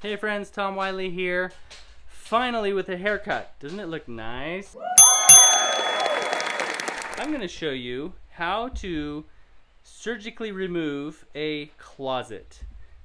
Hey friends, Tom Wiley here. Finally with a haircut. Doesn't it look nice? I'm going to show you how to surgically remove a closet.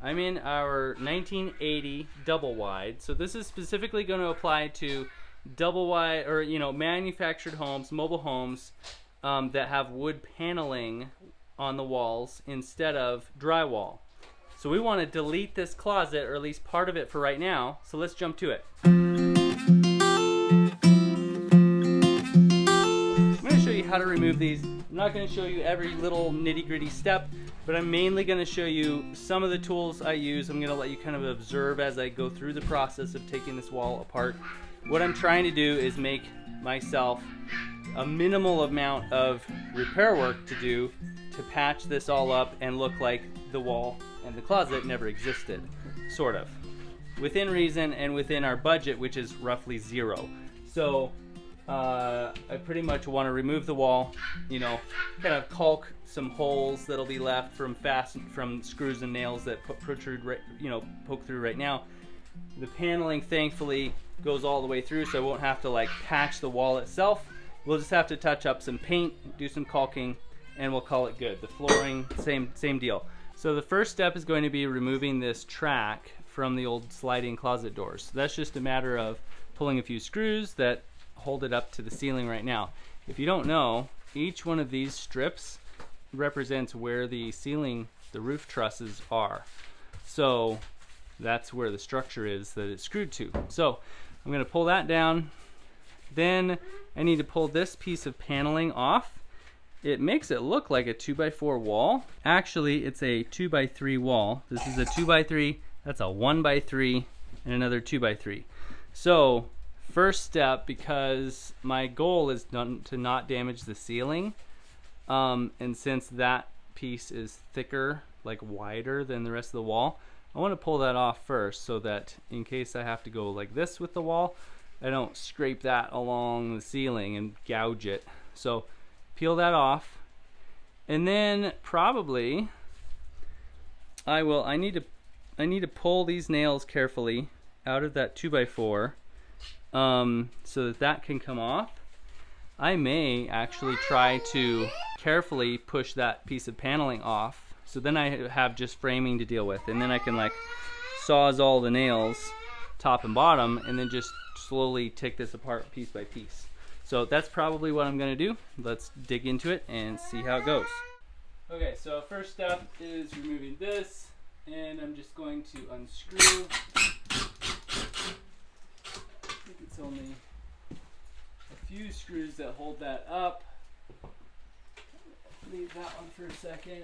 I'm in our 1980 double wide. So this is specifically going to apply to double wide or manufactured homes, mobile homes that have wood paneling on the walls instead of drywall. So we want to delete this closet, or at least part of it for right now. So let's jump to it. I'm going to show you how to remove these. I'm not going to show you every little nitty-gritty step, but I'm mainly going to show you some of the tools I use. I'm going to let you kind of observe as I go through the process of taking this wall apart. What I'm trying to do is make myself a minimal amount of repair work to do to patch this all up and look like the wall and the closet never existed, sort of. Within reason and within our budget, which is roughly zero. So I pretty much want to remove the wall, kind of caulk some holes that'll be left from screws and nails that protrude, poke through right now. The paneling thankfully goes all the way through, so I won't have to like patch the wall itself. We'll just have to touch up some paint, do some caulking, and we'll call it good. The flooring, same deal. So the first step is going to be removing this track from the old sliding closet doors. So that's just a matter of pulling a few screws that hold it up to the ceiling right now. If you don't know, each one of these strips represents where the roof trusses are. So that's where the structure is that it's screwed to. So I'm going to pull that down. Then I need to pull this piece of paneling off. It makes it look like a 2x4 wall. Actually, it's a 2x3 wall. This is a 2x3, that's a 1x3, and another 2x3. So, first step, because my goal is to not damage the ceiling, and since that piece is thicker, like wider than the rest of the wall, I want to pull that off first so that in case I have to go like this with the wall, I don't scrape that along the ceiling and gouge it. So, peel that off, and then probably I need to pull these nails carefully out of that 2x4 so that can come off. I may actually try to carefully push that piece of paneling off, so then I have just framing to deal with, and then I can like sawzall the nails top and bottom and then just slowly take this apart piece by piece. So that's probably what I'm going to do. Let's dig into it and see how it goes. Okay, so first step is removing this, and I'm just going to unscrew. I think it's only a few screws that hold that up. Leave that one for a second.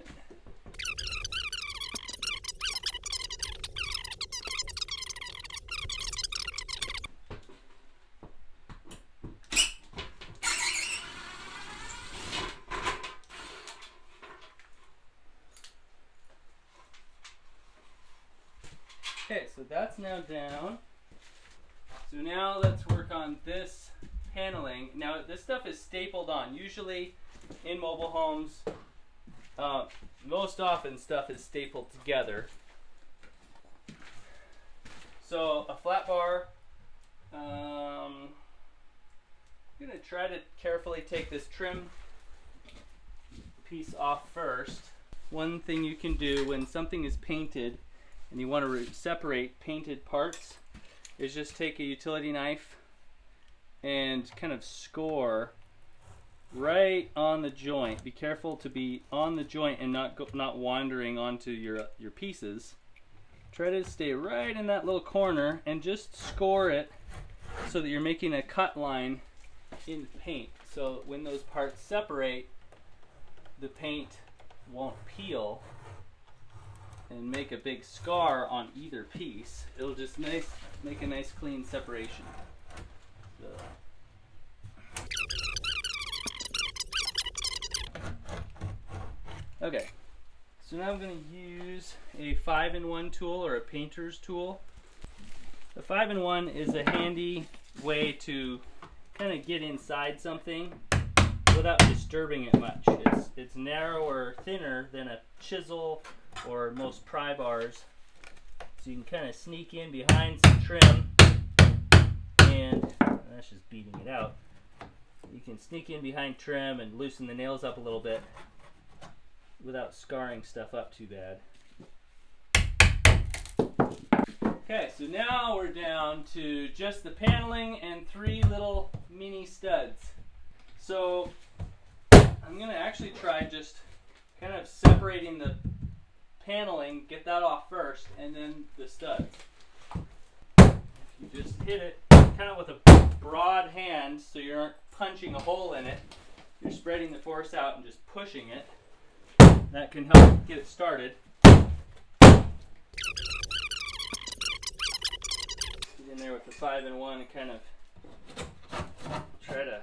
Okay, so that's now down. So now let's work on this paneling. Now this stuff is stapled on. Usually in mobile homes, most often stuff is stapled together. So a flat bar, I'm going to try to carefully take this trim piece off first. One thing you can do when something is painted and you want to separate painted parts is just take a utility knife and kind of score right on the joint. Be careful to be on the joint and not wandering onto your pieces. Try to stay right in that little corner and just score it so that you're making a cut line in the paint. So when those parts separate, the paint won't peel and make a big scar on either piece. It'll just make a nice clean separation. Okay, so now I'm going to use a 5-in-1 tool or a painter's tool. The 5-in-1 is a handy way to kind of get inside something without disturbing it much. It's narrower, thinner than a chisel or most pry bars. So you can kind of sneak in behind some trim, and that's just beating it out. You can sneak in behind trim and loosen the nails up a little bit without scarring stuff up too bad. Okay, so now we're down to just the paneling and 3 little mini studs. So I'm going to actually try just kind of separating the paneling, get that off first, and then the studs. You just hit it kind of with a broad hand so you aren't punching a hole in it. You're spreading the force out and just pushing it. That can help get it started. Get in there with the 5-in-1 and kind of try to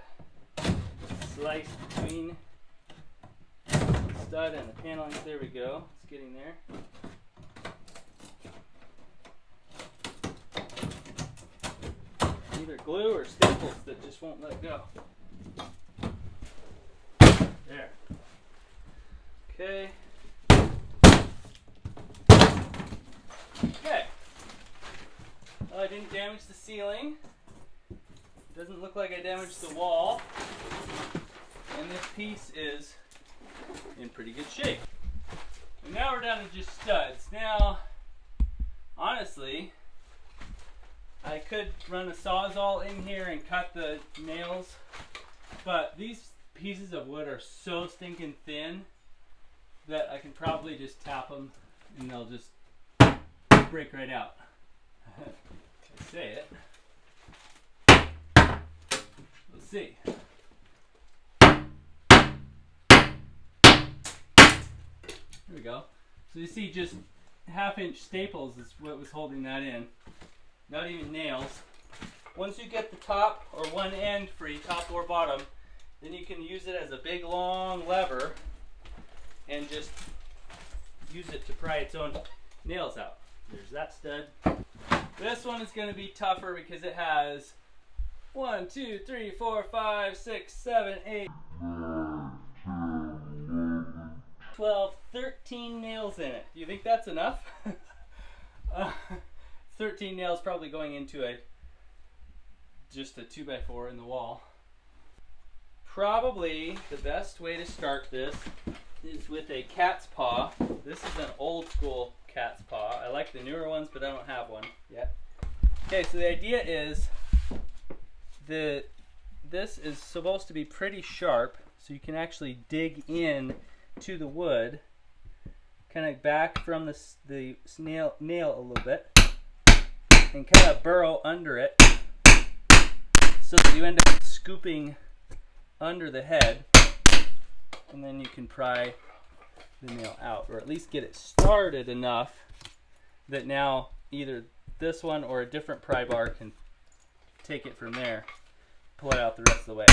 slice between the stud and the paneling. There we go. It's getting there. Either glue or staples that just won't let go. There. Okay. Okay. Well, I didn't damage the ceiling. Doesn't look like I damaged the wall. And this piece is in pretty good shape. And now we're down to just studs. Now, honestly, I could run a Sawzall in here and cut the nails, but these pieces of wood are so stinking thin that I can probably just tap them and they'll just break right out. I say it. Let's see. There we go. So you see just 1/2-inch staples is what was holding that in. Not even nails. Once you get the top or one end free, top or bottom, then you can use it as a big long lever and just use it to pry its own nails out. There's that stud. This one is going to be tougher because it has 1, 2, 3, 4, 5, 6, 7, 8, 12, 13 nails in it. Do you think that's enough? 13 nails probably going into just a 2x4 in the wall. Probably the best way to start this is with a cat's paw. This is an old school cat's paw. I like the newer ones, but I don't have one yet. Okay, so the idea is this is supposed to be pretty sharp, so you can actually dig in to the wood, kind of back from the nail a little bit, and kind of burrow under it so that you end up scooping under the head, and then you can pry the nail out, or at least get it started enough that now either this one or a different pry bar can take it from there, pull it out the rest of the way.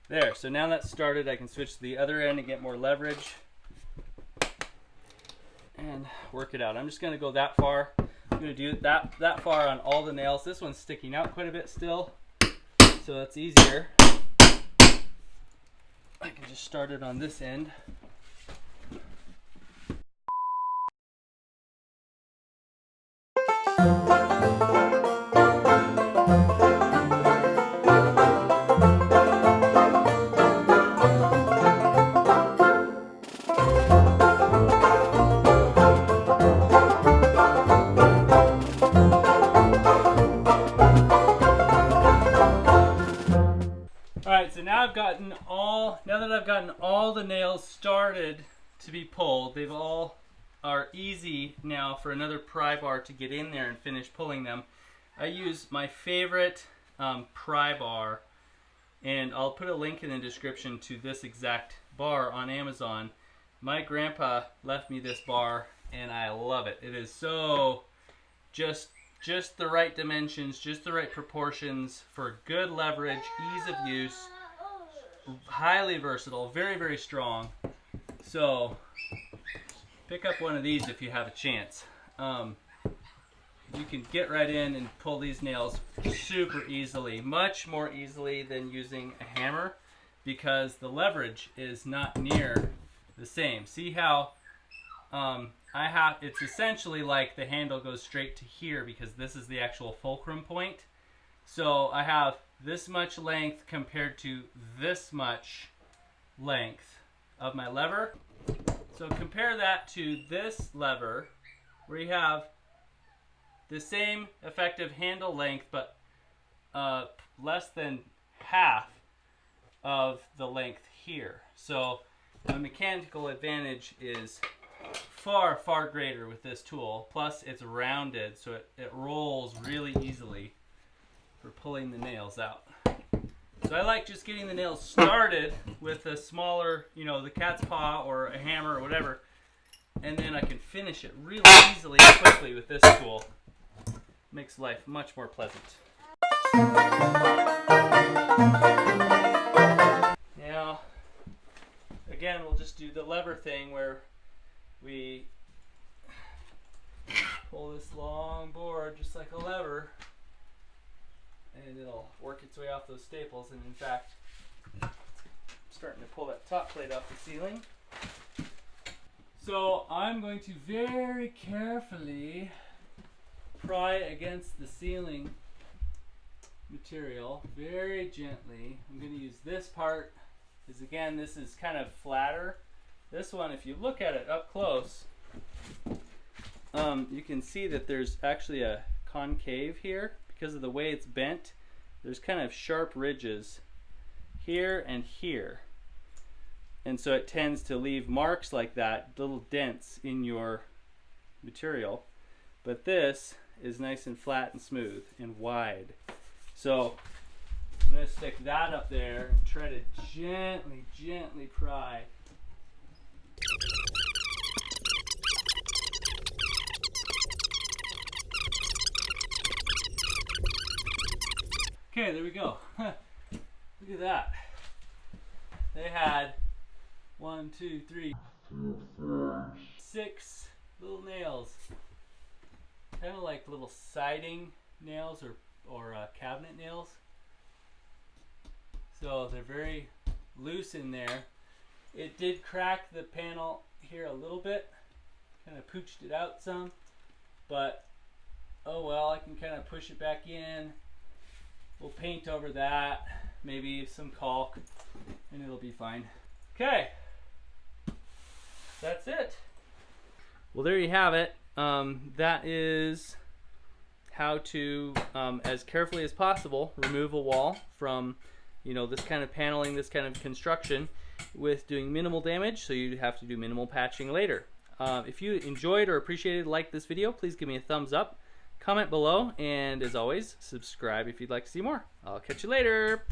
There, so now that's started, I can switch to the other end and get more leverage and work it out. I'm just going to go that far. I'm going to do that far on all the nails. This one's sticking out quite a bit still, so that's easier. I can just start it on this end. So now that I've gotten all the nails started to be pulled, they've all are easy now for another pry bar to get in there and finish pulling them. I use my favorite pry bar, and I'll put a link in the description to this exact bar on Amazon. My grandpa left me this bar and I love it. It is so just the right dimensions, just the right proportions for good leverage, ease of use, highly versatile, very, very strong. So pick up one of these if you have a chance. You can get right in and pull these nails super easily, much more easily than using a hammer, because the leverage is not near the same. See how it's essentially like the handle goes straight to here because this is the actual fulcrum point. So I have this much length compared to this much length of my lever. So compare that to this lever where you have the same effective handle length but less than half of the length here. So the mechanical advantage is far, far greater with this tool. Plus it's rounded, so it rolls really easily for pulling the nails out. So I like just getting the nails started with a smaller, the cat's paw or a hammer or whatever, and then I can finish it really easily and quickly with this tool. Makes life much more pleasant. Now, again, we'll just do the lever thing where we pull this long board just like a lever, and it'll work its way off those staples. And in fact, I'm starting to pull that top plate off the ceiling. So I'm going to very carefully pry against the ceiling material, very gently. I'm going to use this part because, again, this is kind of flatter. This one, if you look at it up close, you can see that there's actually a concave here. Because of the way it's bent, there's kind of sharp ridges here and here. And so it tends to leave marks like that, little dents in your material. But this is nice and flat and smooth and wide. So I'm going to stick that up there and try to gently, gently pry. Okay, there we go. Look at that. They had 1, 2, 3, 6 little nails. Kind of like little siding nails or cabinet nails. So they're very loose in there. It did crack the panel here a little bit. Kind of pooched it out some. But oh well, I can kind of push it back in. We'll paint over that, maybe some caulk, and it'll be fine. Okay, that's it. Well, there you have it. That is how to, as carefully as possible, remove a wall from, this kind of paneling, this kind of construction, with doing minimal damage, so you have to do minimal patching later. If you enjoyed or appreciated, like this video, please give me a thumbs up. Comment below, and as always, subscribe if you'd like to see more. I'll catch you later.